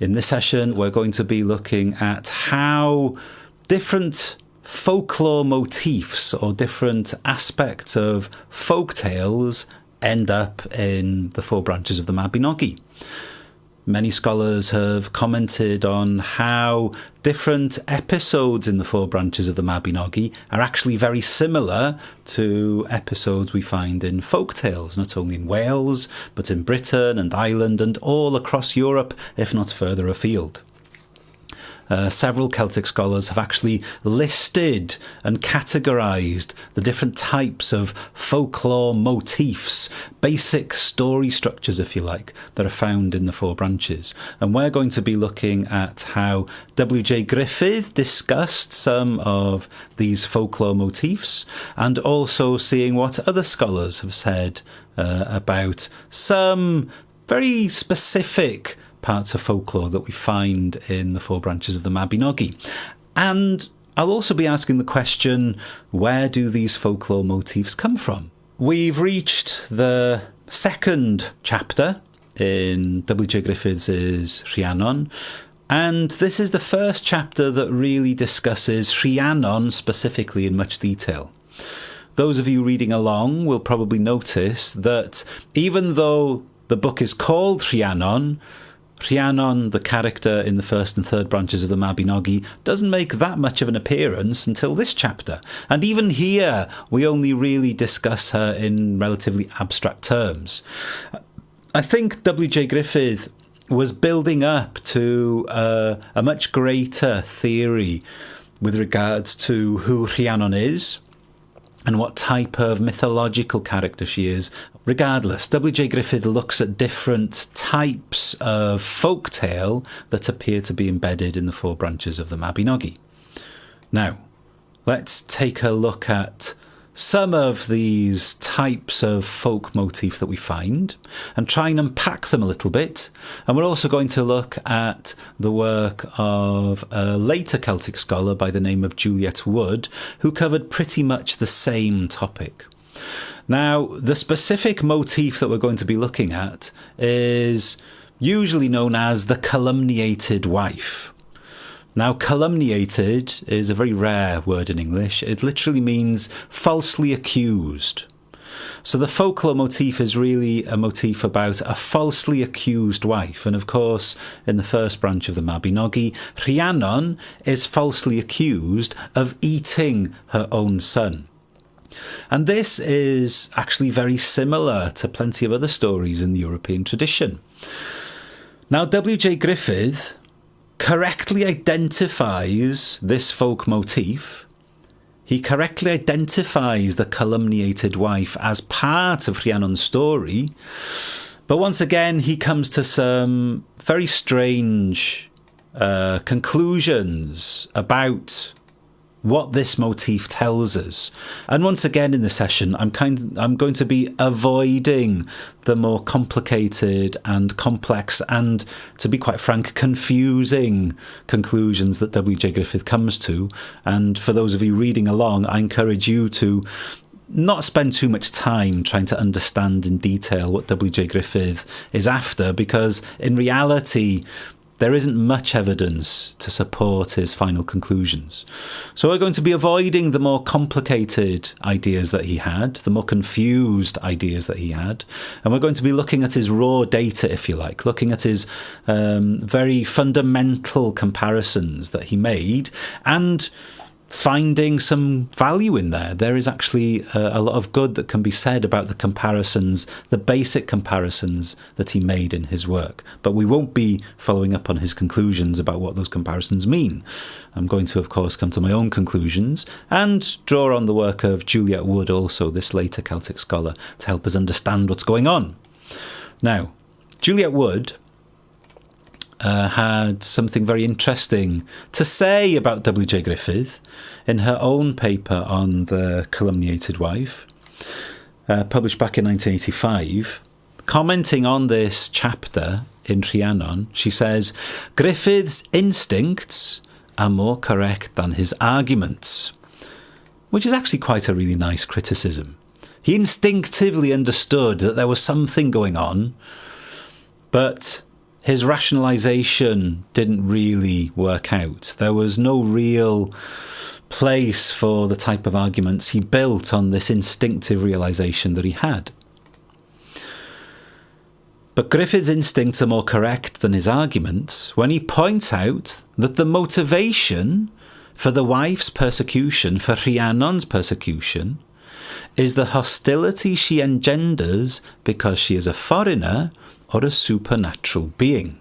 In this session, we're going to be looking at how different folklore motifs or different aspects of folk tales end up in the four branches of the Mabinogi. Many scholars have commented on how different episodes in the four branches of the Mabinogi are actually very similar to episodes we find in folk tales, not only in Wales, but in Britain and Ireland and all across Europe, if not further afield. Several Celtic scholars have actually listed and categorised the different types of folklore motifs, basic story structures, if you like, that are found in the four branches. And we're going to be looking at how W.J. Griffith discussed some of these folklore motifs, and also seeing what other scholars have said about some very specific parts of folklore that we find in the four branches of the Mabinogi. And I'll also be asking the question, where do these folklore motifs come from? We've reached the second chapter in W.J. Griffith's Rhiannon, and this is the first chapter that really discusses Rhiannon specifically in much detail. Those of you reading along will probably notice that even though the book is called Rhiannon, Rhiannon, the character in the first and third branches of the Mabinogi, doesn't make that much of an appearance until this chapter. And even here, we only really discuss her in relatively abstract terms. I think W.J. Griffith was building up to a much greater theory with regards to who Rhiannon is and what type of mythological character she is. Regardless, W.J. Griffith looks at different types of folktale that appear to be embedded in the four branches of the Mabinogi. Now, let's take a look at some of these types of folk motif that we find and try and unpack them a little bit. And we're also going to look at the work of a later Celtic scholar by the name of Juliet Wood, who covered pretty much the same topic. Now, the specific motif that we're going to be looking at is usually known as the calumniated wife. Now, calumniated is a very rare word in English. It literally means falsely accused. So the folklore motif is really a motif about a falsely accused wife. And of course, in the first branch of the Mabinogi, Rhiannon is falsely accused of eating her own son. And this is actually very similar to plenty of other stories in the European tradition. Now, W.J. Griffith correctly identifies this folk motif. He correctly identifies the calumniated wife as part of Rhiannon's story. But once again, he comes to some very strange conclusions about what this motif tells us. And once again in this session, I'm going to be avoiding the more complicated and complex and, to be quite frank, confusing conclusions that W.J. Griffith comes to. And for those of you reading along, I encourage you to not spend too much time trying to understand in detail what W.J. Griffith is after, because in reality, there isn't much evidence to support his final conclusions. So we're going to be avoiding the more complicated ideas that he had, the more confused ideas that he had, and we're going to be looking at his raw data, if you like, looking at his very fundamental comparisons that he made, and finding some value in there. There is actually a lot of good that can be said about the comparisons, the basic comparisons that he made in his work. But we won't be following up on his conclusions about what those comparisons mean. I'm going to, of course, come to my own conclusions and draw on the work of Juliet Wood, also this later Celtic scholar, to help us understand what's going on. Now, Juliet Wood had something very interesting to say about W.J. Griffith in her own paper on the calumniated wife, published back in 1985. Commenting on this chapter in Rhiannon, she says, "Griffith's instincts are more correct than his arguments," which is actually quite a really nice criticism. He instinctively understood that there was something going on, but his rationalisation didn't really work out. There was no real place for the type of arguments he built on this instinctive realisation that he had. But Gruffydd's instincts are more correct than his arguments when he points out that the motivation for the wife's persecution, for Rhiannon's persecution, is the hostility she engenders because she is a foreigner or a supernatural being.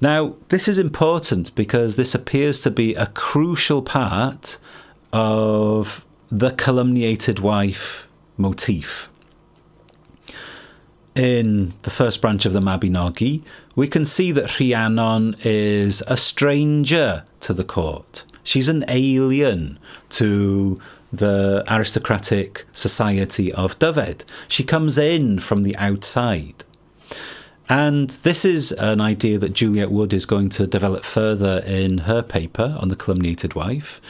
Now, this is important because this appears to be a crucial part of the calumniated wife motif. In the first branch of the Mabinogi, we can see that Rhiannon is a stranger to the court. She's an alien to the aristocratic society of Dyfed. She comes in from the outside. And this is an idea that Juliet Wood is going to develop further in her paper on the calumniated wife.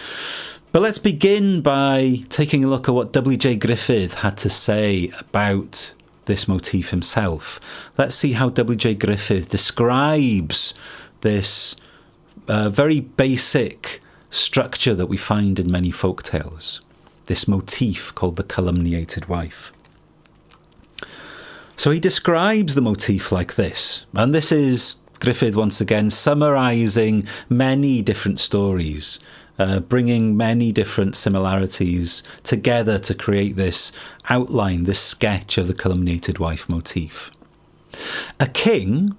But let's begin by taking a look at what W.J. Gruffydd had to say about this motif himself. Let's see how W.J. Gruffydd describes this very basic structure that we find in many folk tales, this motif called the calumniated wife. So he describes the motif like this, and this is Gruffydd once again summarising many different stories, bringing many different similarities together to create this outline, this sketch of the calumniated wife motif. A king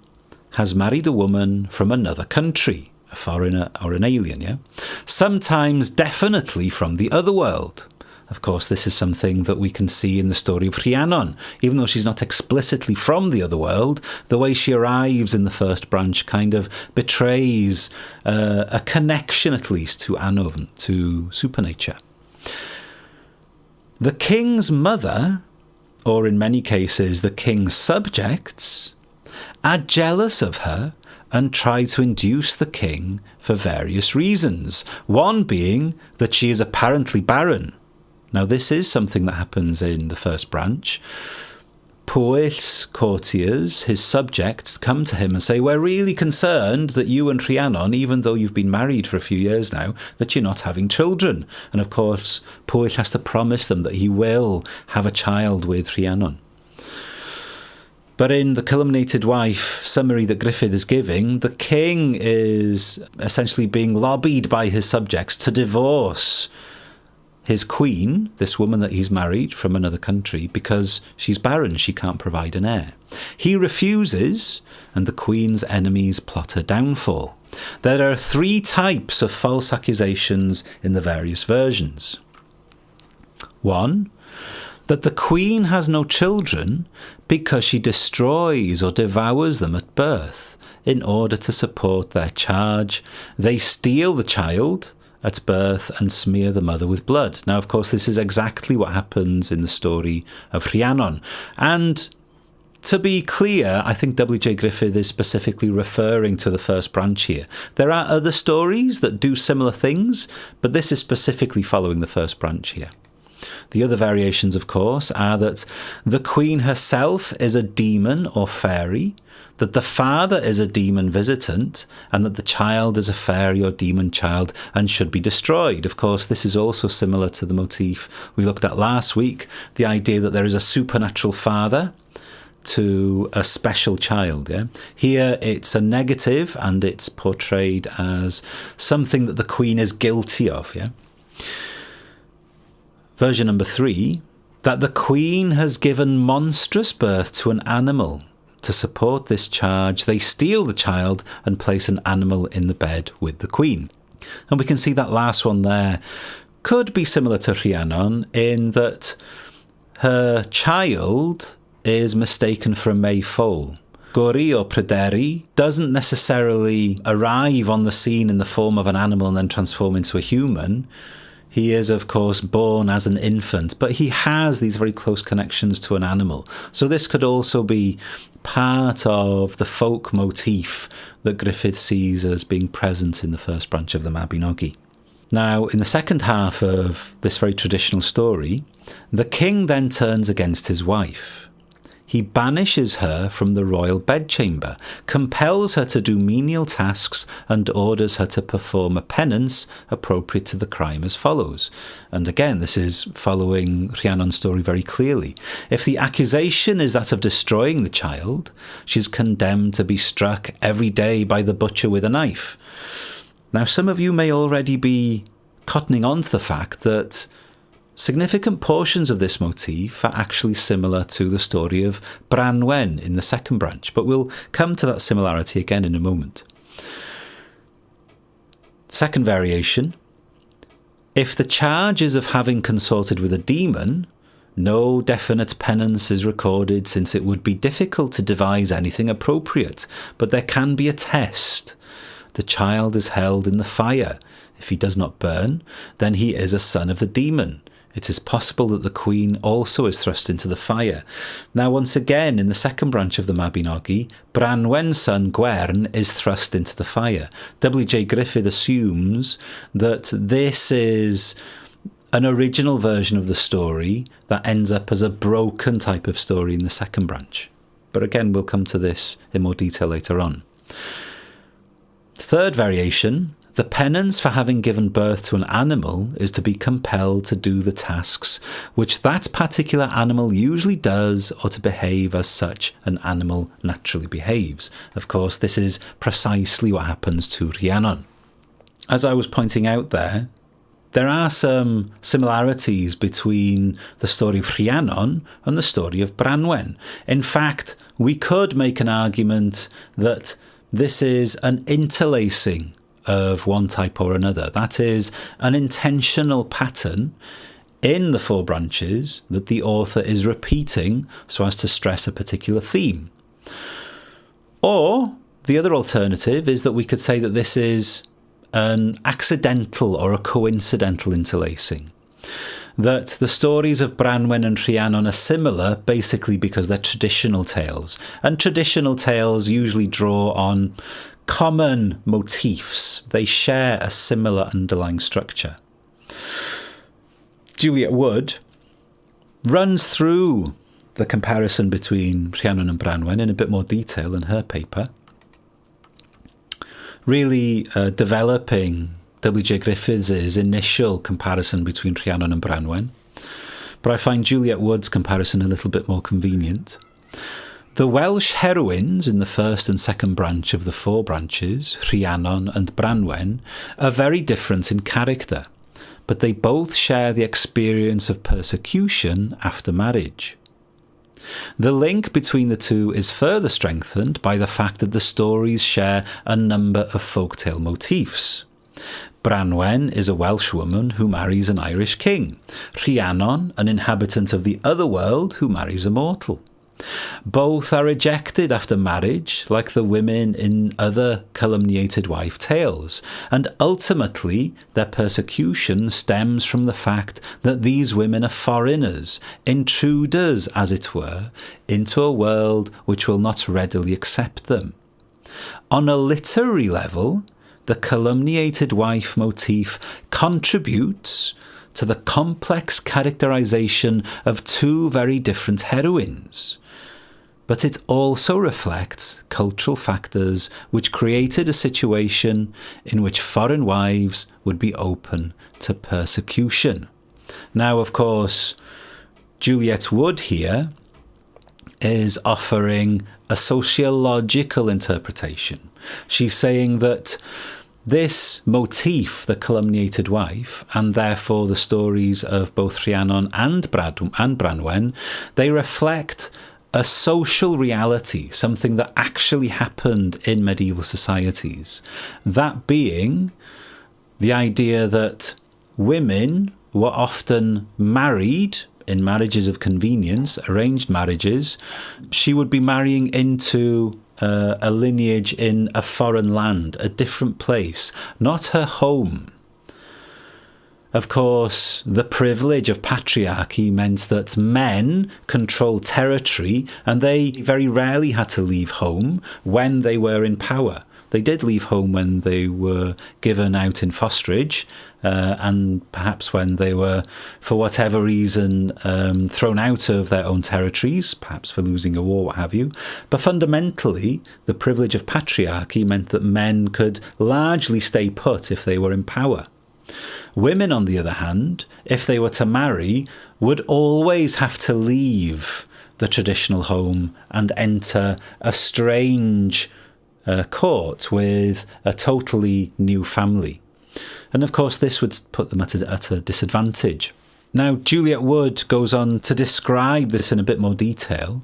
has married a woman from another country, a foreigner or an alien, yeah? Sometimes definitely from the other world. Of course, this is something that we can see in the story of Rhiannon. Even though she's not explicitly from the other world, the way she arrives in the first branch kind of betrays a connection, at least, to Annwn, to supernature. The king's mother, or in many cases the king's subjects, are jealous of her and try to induce the king for various reasons. One being that she is apparently barren. Now, this is something that happens in the first branch. Pwyll's courtiers, his subjects, come to him and say, we're really concerned that you and Rhiannon, even though you've been married for a few years now, that you're not having children. And of course, Pwyll has to promise them that he will have a child with Rhiannon. But in the calumniated wife summary that Gruffydd is giving, the king is essentially being lobbied by his subjects to divorce his queen, this woman that he's married from another country, because she's barren, she can't provide an heir. He refuses, and the queen's enemies plot her downfall. There are 3 types of false accusations in the various versions. 1, that the queen has no children because she destroys or devours them at birth in order to support their charge. They steal the child at birth and smear the mother with blood. Now, of course, this is exactly what happens in the story of Rhiannon. And to be clear, I think W.J. Gruffydd is specifically referring to the first branch here. There are other stories that do similar things, but this is specifically following the first branch here. The other variations, of course, are that the queen herself is a demon or fairy, that the father is a demon visitant, and that the child is a fairy or demon child and should be destroyed. Of course, this is also similar to the motif we looked at last week, the idea that there is a supernatural father to a special child. Yeah? Here it's a negative and it's portrayed as something that the queen is guilty of. Yeah? Version number 3, that the queen has given monstrous birth to an animal. To support this charge, they steal the child and place an animal in the bed with the queen. And we can see that last one there could be similar to Rhiannon in that her child is mistaken for a May foal. Gori or Pryderi doesn't necessarily arrive on the scene in the form of an animal and then transform into a human. He is, of course, born as an infant, but he has these very close connections to an animal. So this could also be part of the folk motif that Gruffydd sees as being present in the first branch of the Mabinogi. Now, in the second half of this very traditional story, the king then turns against his wife. he banishes her from the royal bedchamber, compels her to do menial tasks, and orders her to perform a penance appropriate to the crime as follows. And again, this is following Rhiannon's story very clearly. If the accusation is that of destroying the child, she's condemned to be struck every day by the butcher with a knife. Now, some of you may already be cottoning on to the fact that significant portions of this motif are actually similar to the story of Branwen in the second branch, but we'll come to that similarity again in a moment. Second variation. If the charge is of having consorted with a demon, no definite penance is recorded, since it would be difficult to devise anything appropriate, but there can be a test. The child is held in the fire. If he does not burn, then he is a son of the demon. It is possible that the queen also is thrust into the fire. Now, once again, in the second branch of the Mabinogi, Branwen's son Gwern is thrust into the fire. W.J. Griffith assumes that this is an original version of the story that ends up as a broken type of story in the second branch. But again, we'll come to this in more detail later on. Third variation. The penance for having given birth to an animal is to be compelled to do the tasks which that particular animal usually does, or to behave as such an animal naturally behaves. Of course, this is precisely what happens to Rhiannon. As I was pointing out there are some similarities between the story of Rhiannon and the story of Branwen. In fact, we could make an argument that this is an interlacing of one type or another. That is, an intentional pattern in the four branches that the author is repeating so as to stress a particular theme. Or the other alternative is that we could say that this is an accidental or a coincidental interlacing. That the stories of Branwen and Rhiannon are similar basically because they're traditional tales. And traditional tales usually draw on common motifs. They share a similar underlying structure. Juliet Wood runs through the comparison between Rhiannon and Branwen in a bit more detail in her paper, really developing W.J. Griffiths' initial comparison between Rhiannon and Branwen. But I find Juliet Wood's comparison a little bit more convenient. The Welsh heroines in the first and second branch of the four branches, Rhiannon and Branwen, are very different in character, but they both share the experience of persecution after marriage. The link between the two is further strengthened by the fact that the stories share a number of folktale motifs. Branwen is a Welsh woman who marries an Irish king. Rhiannon, an inhabitant of the other world who marries a mortal. Both are rejected after marriage, like the women in other calumniated wife tales, and ultimately their persecution stems from the fact that these women are foreigners, intruders, as it were, into a world which will not readily accept them. On a literary level, the calumniated wife motif contributes to the complex characterization of two very different heroines. But it also reflects cultural factors which created a situation in which foreign wives would be open to persecution. Now, of course, Juliet Wood here is offering a sociological interpretation. She's saying that this motif, the calumniated wife, and therefore the stories of both Rhiannon and Branwen, they reflect a social reality, something that actually happened in medieval societies. That being the idea that women were often married in marriages of convenience, arranged marriages. She would be marrying into a lineage in a foreign land, a different place, not her home. Of course, the privilege of patriarchy meant that men controlled territory and they very rarely had to leave home when they were in power. They did leave home when they were given out in fosterage, and perhaps when they were, for whatever reason, thrown out of their own territories, perhaps for losing a war, what have you. But fundamentally, the privilege of patriarchy meant that men could largely stay put if they were in power. Women, on the other hand, if they were to marry, would always have to leave the traditional home and enter a strange court with a totally new family. And of course, this would put them at a disadvantage. Now, Juliet Wood goes on to describe this in a bit more detail.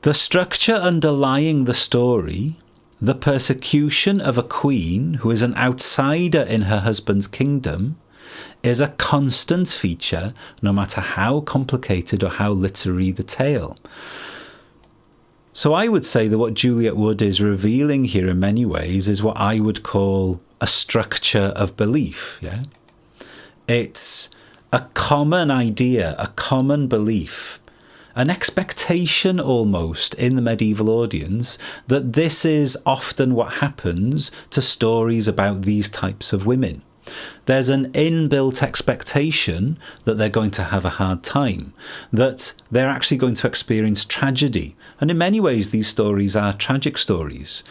The structure underlying the story, the persecution of a queen who is an outsider in her husband's kingdom, is a constant feature no matter how complicated or how literary the tale. So I would say that what Juliet Wood is revealing here in many ways is what I would call a structure of belief. Yeah, it's a common idea, a common belief, an expectation almost in the medieval audience that this is often what happens to stories about these types of women. There's an inbuilt expectation that they're going to have a hard time, that they're actually going to experience tragedy. And in many ways, these stories are tragic stories.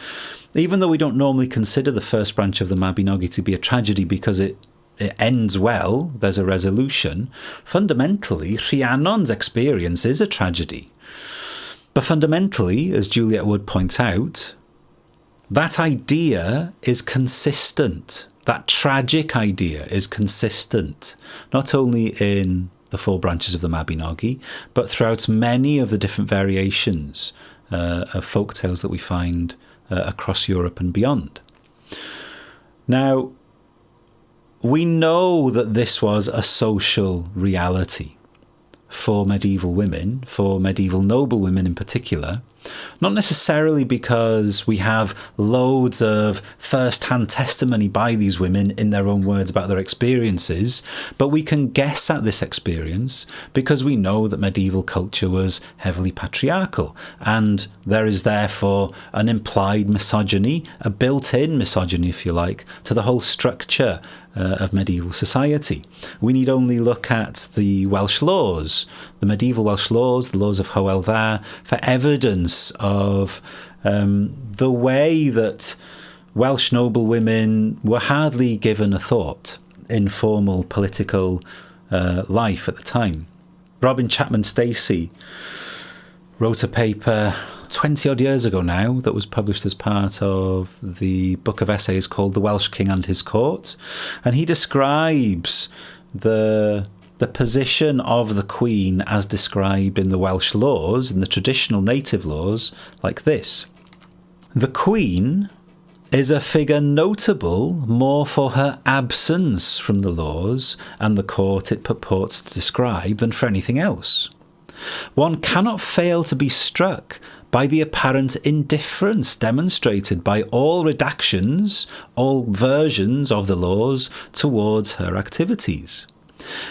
Even though we don't normally consider the first branch of the Mabinogi to be a tragedy because it ends well, there's a resolution, fundamentally, Rhiannon's experience is a tragedy. But fundamentally, as Juliet Wood points out, that idea is consistent. That tragic idea is consistent, not only in the four branches of the Mabinogi, but throughout many of the different variations of folk tales that we find across Europe and beyond. Now, we know that this was a social reality for medieval women, for medieval noble women in particular, not necessarily because we have loads of first-hand testimony by these women in their own words about their experiences, but we can guess at this experience because we know that medieval culture was heavily patriarchal, and there is therefore an implied misogyny, a built-in misogyny, if you like, to the whole structure of medieval society. We need only look at the Welsh laws, the medieval Welsh laws, the laws of Hywel Dda, for evidence of the way that Welsh noble women were hardly given a thought in formal political life at the time. Robin Chapman Stacey wrote a paper 20 odd years ago now that was published as part of the book of essays called The Welsh King and His Court, and he describes the position of the Queen as described in the Welsh laws, in the traditional native laws, like this. The Queen is a figure notable more for her absence from the laws and the court it purports to describe than for anything else. One cannot fail to be struck by the apparent indifference demonstrated by all redactions, all versions of the laws towards her activities.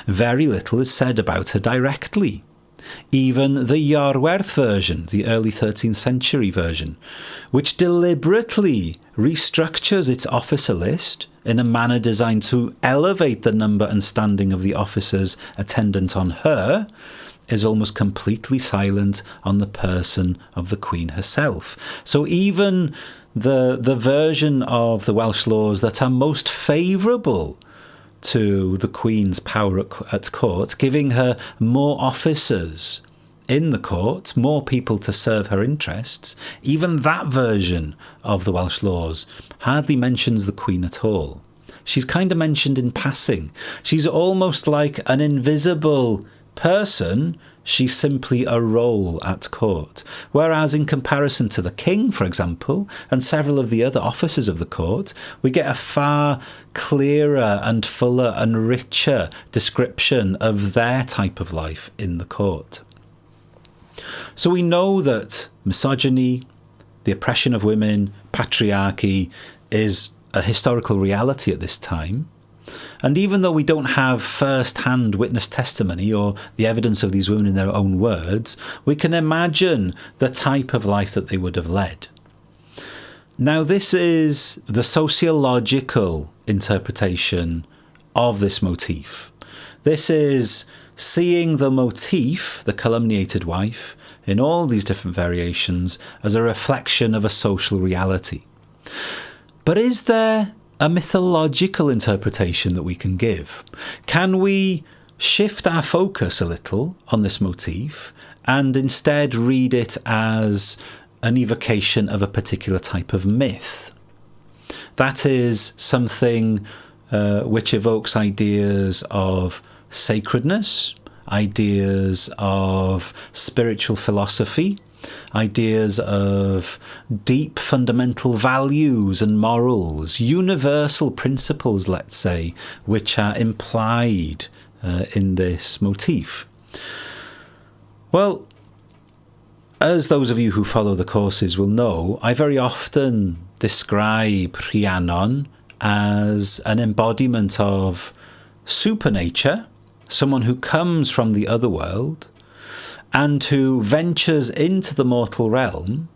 Very little is said about her directly. Even the Iorwerth version, the early 13th century version, which deliberately restructures its officer list in a manner designed to elevate the number and standing of the officers attendant on her, is almost completely silent on the person of the Queen herself. So even the version of the Welsh laws that are most favourable to the Queen's power at court, giving her more officers in the court, more people to serve her interests, even that version of the Welsh laws hardly mentions the Queen at all. She's kind of mentioned in passing. She's almost like an invisible person. She's simply a role at court. Whereas in comparison to the king, for example, and several of the other officers of the court, we get a far clearer and fuller and richer description of their type of life in the court. So we know that misogyny, the oppression of women, patriarchy is a historical reality at this time. And even though we don't have first-hand witness testimony or the evidence of these women in their own words, we can imagine the type of life that they would have led. Now, this is the sociological interpretation of this motif. This is seeing the motif, the calumniated wife, in all these different variations as a reflection of a social reality. But is there a mythological interpretation that we can give? Can we shift our focus a little on this motif and instead read it as an evocation of a particular type of myth? That is something which evokes ideas of sacredness, ideas of spiritual philosophy, ideas of deep fundamental values and morals, universal principles, let's say, which are implied in this motif. Well, as those of you who follow the courses will know, I very often describe Rhiannon as an embodiment of supernature, someone who comes from the other world and who ventures into the mortal realm.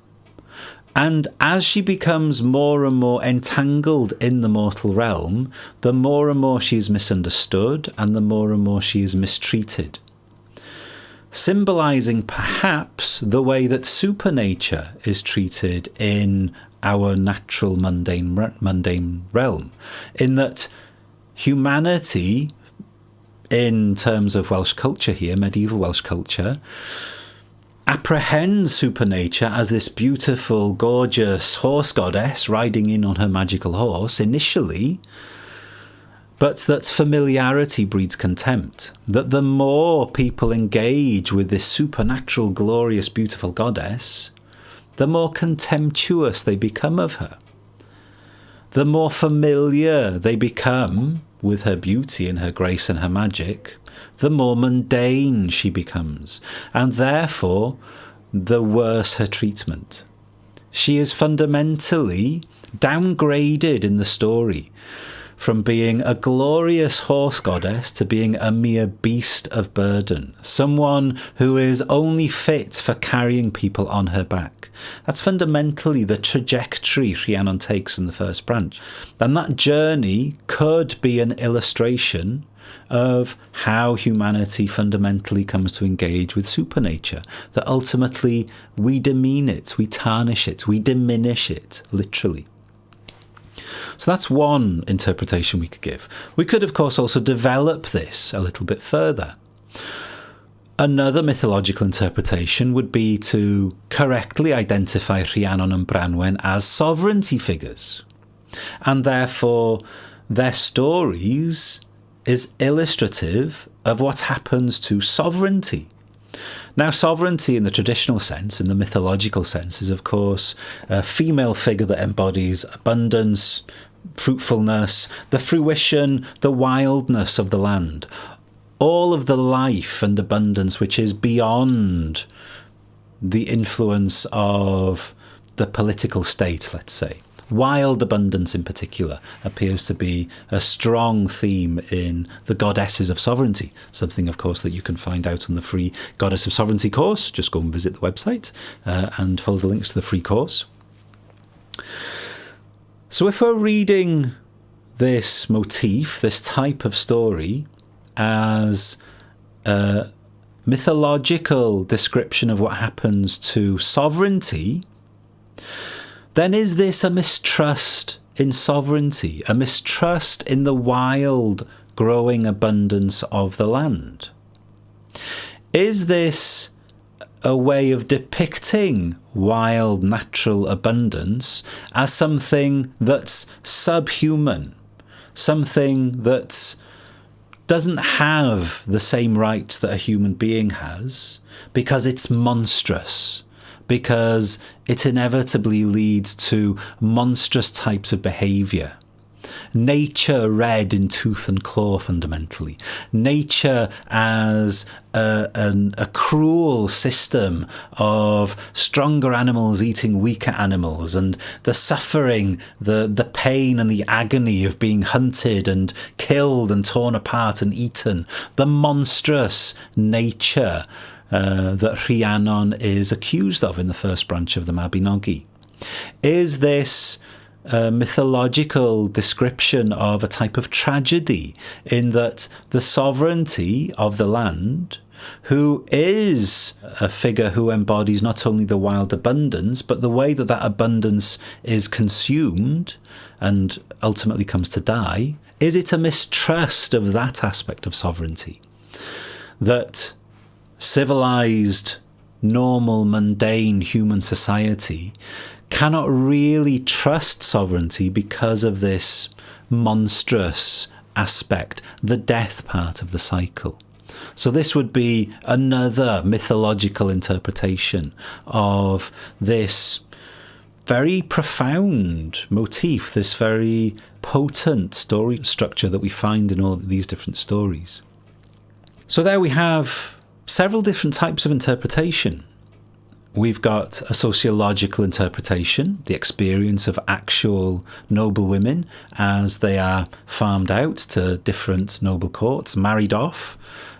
And as she becomes more and more entangled in the mortal realm, the more and more she is misunderstood and the more and more she is mistreated. Symbolising perhaps the way that supernature is treated in our natural mundane realm, in that humanity, in terms of Welsh culture here, medieval Welsh culture, apprehends supernature as this beautiful, gorgeous horse goddess riding in on her magical horse initially, but that familiarity breeds contempt. That the more people engage with this supernatural, glorious, beautiful goddess, the more contemptuous they become of her. The more familiar they become with her beauty and her grace and her magic, the more mundane she becomes, and therefore the worse her treatment. She is fundamentally downgraded in the story from being a glorious horse goddess to being a mere beast of burden, someone who is only fit for carrying people on her back. That's fundamentally the trajectory Rhiannon takes in the first branch. And that journey could be an illustration of how humanity fundamentally comes to engage with supernature, that ultimately we demean it, we tarnish it, we diminish it, literally. So that's one interpretation we could give. We could, of course, also develop this a little bit further. Another mythological interpretation would be to correctly identify Rhiannon and Branwen as sovereignty figures, and therefore their stories is illustrative of what happens to sovereignty. Now, sovereignty in the traditional sense, in the mythological sense, is of course a female figure that embodies abundance, fruitfulness, the fruition, the wildness of the land, all of the life and abundance which is beyond the influence of the political state, let's say. Wild abundance in particular appears to be a strong theme in the Goddesses of Sovereignty, something, of course, that you can find out on the free Goddess of Sovereignty course. Just go and visit the website and follow the links to the free course. So if we're reading this motif, this type of story, as a mythological description of what happens to sovereignty, then is this a mistrust in sovereignty, a mistrust in the wild, growing abundance of the land? Is this a way of depicting wild, natural abundance as something that's subhuman, something that doesn't have the same rights that a human being has, because it's monstrous, because it inevitably leads to monstrous types of behaviour? Nature red in tooth and claw, fundamentally. Nature as a cruel system of stronger animals eating weaker animals, and the suffering, the pain and the agony of being hunted and killed and torn apart and eaten. The monstrous nature that Rhiannon is accused of in the first branch of the Mabinogi. Is this a mythological description of a type of tragedy, in that the sovereignty of the land, who is a figure who embodies not only the wild abundance, but the way that that abundance is consumed and ultimately comes to die, is it a mistrust of that aspect of sovereignty? That civilized, normal, mundane human society cannot really trust sovereignty because of this monstrous aspect, the death part of the cycle. So this would be another mythological interpretation of this very profound motif, this very potent story structure that we find in all of these different stories. So there we have several different types of interpretation. We've got a sociological interpretation, the experience of actual noble women as they are farmed out to different noble courts, married off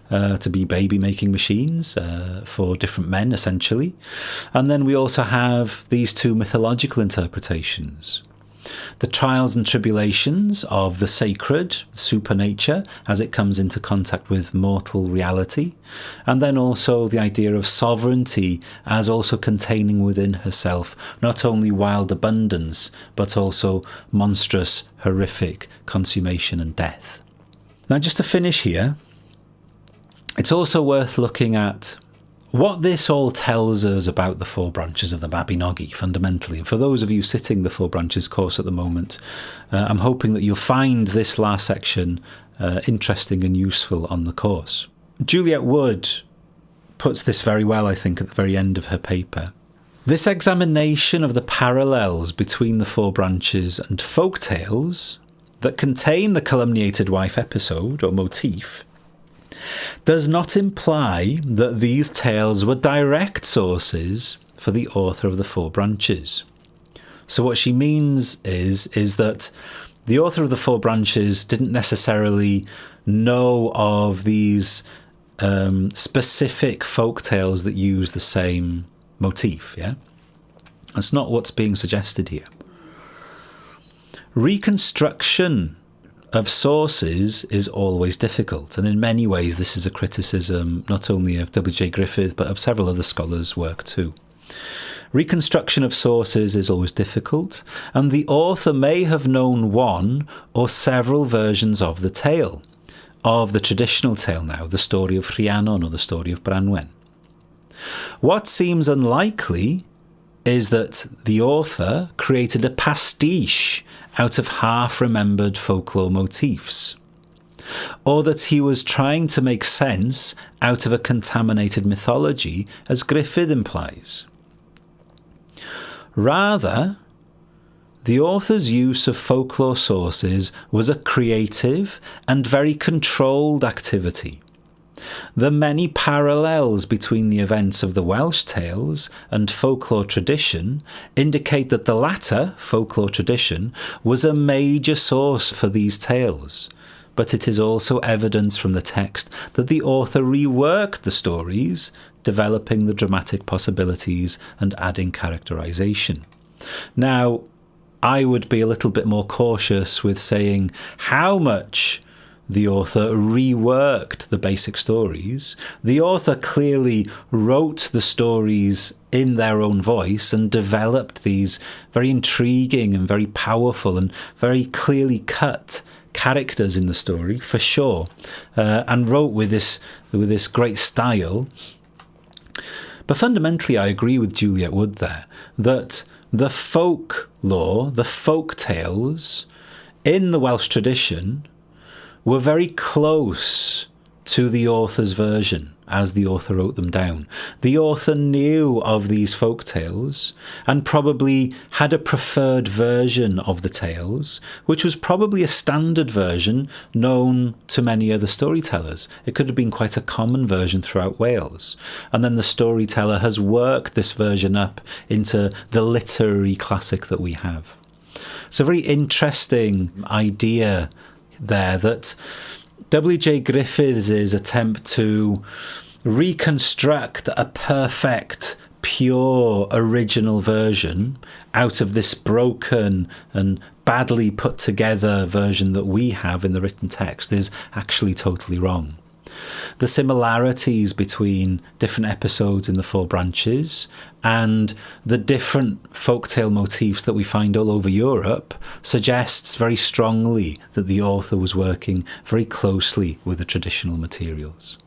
to be baby-making machines for different men, essentially. And then we also have these two mythological interpretations. The trials and tribulations of the sacred, supernature, as it comes into contact with mortal reality. And then also the idea of sovereignty as also containing within herself not only wild abundance, but also monstrous, horrific consummation and death. Now, just to finish here, it's also worth looking at what this all tells us about the four branches of the Mabinogi, fundamentally. And for those of you sitting the four branches course at the moment, I'm hoping that you'll find this last section interesting and useful on the course. Juliet Wood puts this very well, I think, at the very end of her paper. This examination of the parallels between the four branches and folk tales that contain the calumniated wife episode or motif does not imply that these tales were direct sources for the author of the four branches. So what she means is that the author of the four branches didn't necessarily know of these specific folk tales that use the same motif. Yeah, that's not what's being suggested here. Reconstruction of sources is always difficult, and in many ways this is a criticism not only of W.J. Griffith but of several other scholars' work too. Reconstruction of sources is always difficult, and the author may have known one or several versions of the tale, of the traditional tale now, the story of Rhiannon or the story of Branwen. What seems unlikely is that the author created a pastiche out of half-remembered folklore motifs, or that he was trying to make sense out of a contaminated mythology, as Griffith implies. Rather, the author's use of folklore sources was a creative and very controlled activity. The many parallels between the events of the Welsh tales and folklore tradition indicate that the latter, folklore tradition, was a major source for these tales. But it is also evidence from the text that the author reworked the stories, developing the dramatic possibilities and adding characterization. Now, I would be a little bit more cautious with saying how much the author reworked the basic stories. The author clearly wrote the stories in their own voice and developed these very intriguing and very powerful and very clearly cut characters in the story, for sure, and wrote with this great style. But fundamentally, I agree with Juliet Wood there, that the folklore, the folk tales in the Welsh tradition were very close to the author's version as the author wrote them down. The author knew of these folk tales and probably had a preferred version of the tales, which was probably a standard version known to many other storytellers. It could have been quite a common version throughout Wales. And then the storyteller has worked this version up into the literary classic that we have. So a very interesting idea there, that W.J. Griffiths' attempt to reconstruct a perfect pure original version out of this broken and badly put together version that we have in the written text is actually totally wrong. The similarities between different episodes in the Four Branches and the different folktale motifs that we find all over Europe suggests very strongly that the author was working very closely with the traditional materials.